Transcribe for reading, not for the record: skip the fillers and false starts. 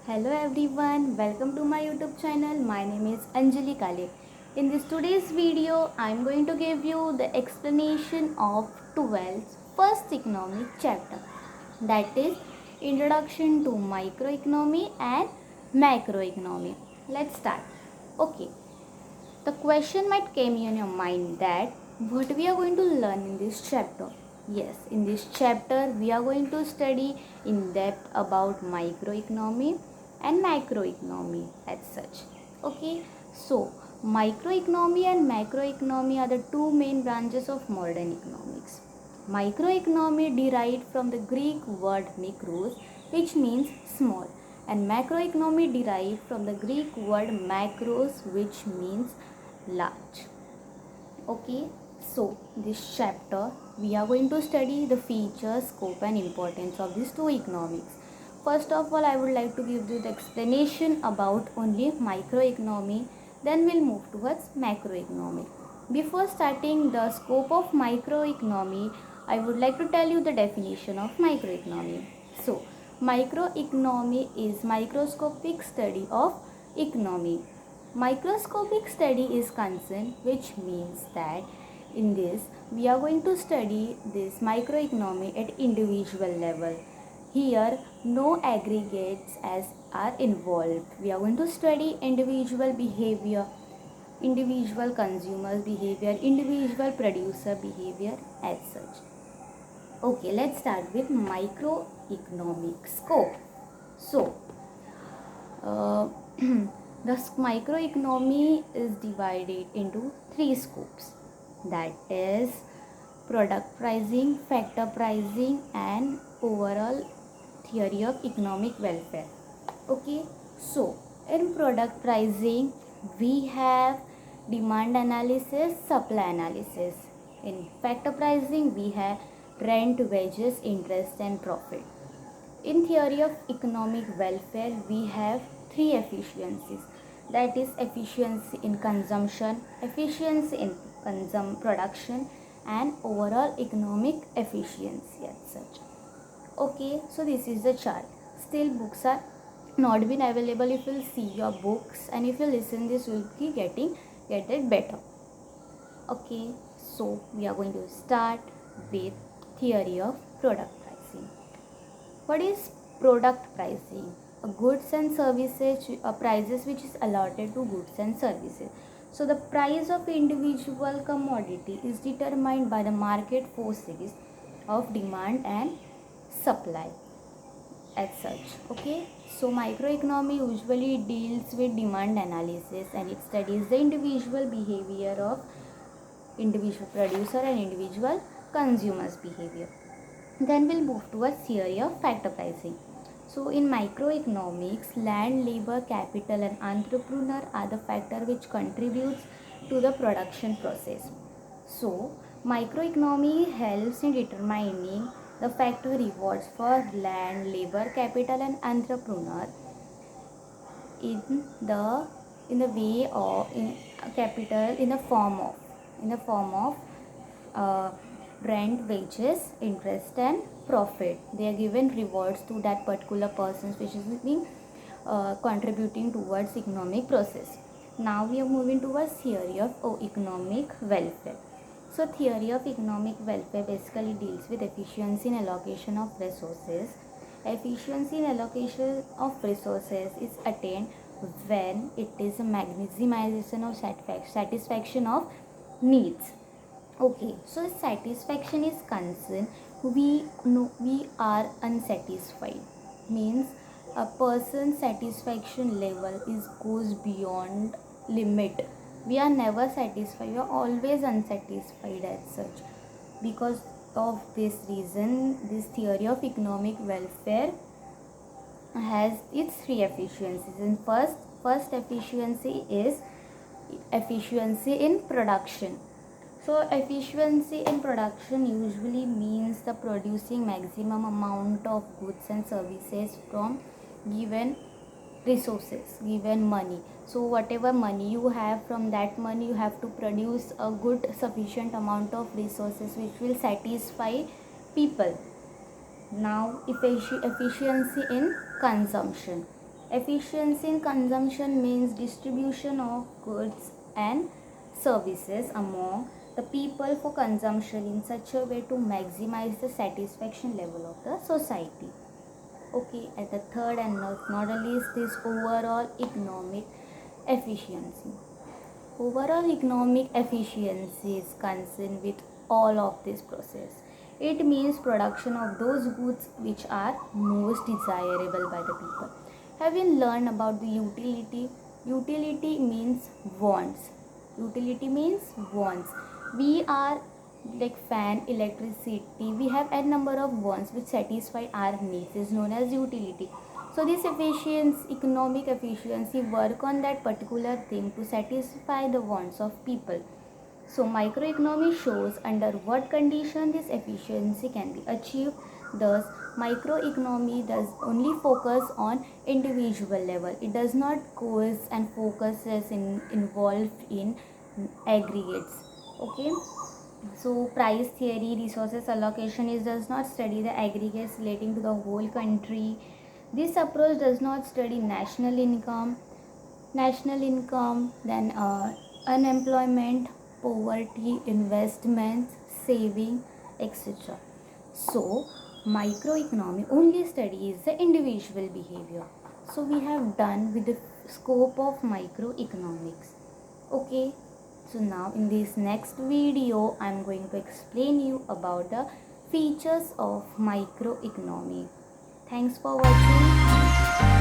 Hello everyone, welcome to my YouTube channel. My name is Anjali Kale. In this today's video, I am going to give you the explanation of 12th first economic chapter, that is Introduction to Microeconomy and Macroeconomy. Let's start. Okay, the question might came in your mind that what we are going to learn in this chapter. Yes, in this chapter we are going to study in depth about microeconomy and macroeconomy as such. Okay, so microeconomy and macroeconomy are the two main branches of modern economics. Microeconomy derived from the Greek word mikros, which means small, and macroeconomy derived from the Greek word macros, which means large. Okay, so this chapter we are going to study the features, scope, and importance of these two economics. First of all, I would like to give you the explanation about only microeconomy, then we'll move towards macroeconomy. Before starting the scope of microeconomy, I would like to tell you the definition of microeconomy. So, microeconomy is microscopic study of economy. Microscopic study is concerned, which means that in this we are going to study this microeconomy at individual level. Here no aggregates as are involved. We are going to study individual behavior, individual consumer behavior, individual producer behavior as such. Okay, let's start with microeconomic scope. So, uh, the microeconomy is divided into three scopes, that is product pricing, factor pricing, and overall theory of economic welfare. Okay, so in product pricing we have demand analysis, supply analysis. In factor pricing we have rent, wages, interest, and profit. In theory of economic welfare, we have three efficiencies, that is efficiency in consumption, efficiency in production, and overall economic efficiency as such. Okay, so this is the chart. Still books are not been available. If you'll see your books and if you listen this, you'll be get it better. Okay, so we are going to start with theory of product pricing. What is product pricing? Goods and services, prices which is allotted to goods and services. So the price of individual commodity is determined by the market forces of demand and supply as such. Okay, so microeconomy usually deals with demand analysis and it studies the individual behavior of individual producer and individual consumers behavior. Then we'll move towards theory of factor pricing. So in microeconomics, land, labor, capital, and entrepreneur are the factor which contributes to the production process. So microeconomy helps in determining the factor rewards for land, labor, capital, and entrepreneur in the way of in capital in the form of uh, rent, wages, interest, and profit. They are given rewards to that particular persons which is being contributing towards economic process. Now we are moving towards theory of economic welfare. So theory of economic welfare basically deals with efficiency in allocation of resources. Efficiency in allocation of resources is attained when it is a maximization of satisfaction of needs. Okay, so satisfaction is concerned, we know we are unsatisfied, means a person's satisfaction level is goes beyond limit. We are never satisfied, we are always unsatisfied as such. Because of this reason, this theory of economic welfare has its three efficiencies. And first efficiency is efficiency in production. So efficiency in production usually means the producing maximum amount of goods and services from given resources, given money. So whatever money you have, from that money you have to produce a good sufficient amount of resources which will satisfy people. Now efficiency in consumption. Efficiency in consumption means distribution of goods and services among the people for consumption in such a way to maximize the satisfaction level of the society. Okay, and the third and not the least is overall economic efficiency. Overall economic efficiency is concerned with all of this process. It means production of those goods which are most desirable by the people. Have you learned about the utility? Utility means wants. Utility means wants. We are like fan, electricity. We have a number of wants which satisfy our needs is known as utility. So this efficiency, economic efficiency, work on that particular thing to satisfy the wants of people. So microeconomy shows under what condition this efficiency can be achieved. Thus, microeconomy does only focus on individual level. It does not goes and focuses involved in aggregates. Okay. So price theory, resources allocation is does not study the aggregates relating to the whole country. This approach does not study national income, then unemployment, poverty, investments, saving, etc. So microeconomy only studies the individual behavior. So we have done with the scope of microeconomics. Okay, so now in this next video I'm going to explain you about the features of microeconomy. Thanks for watching.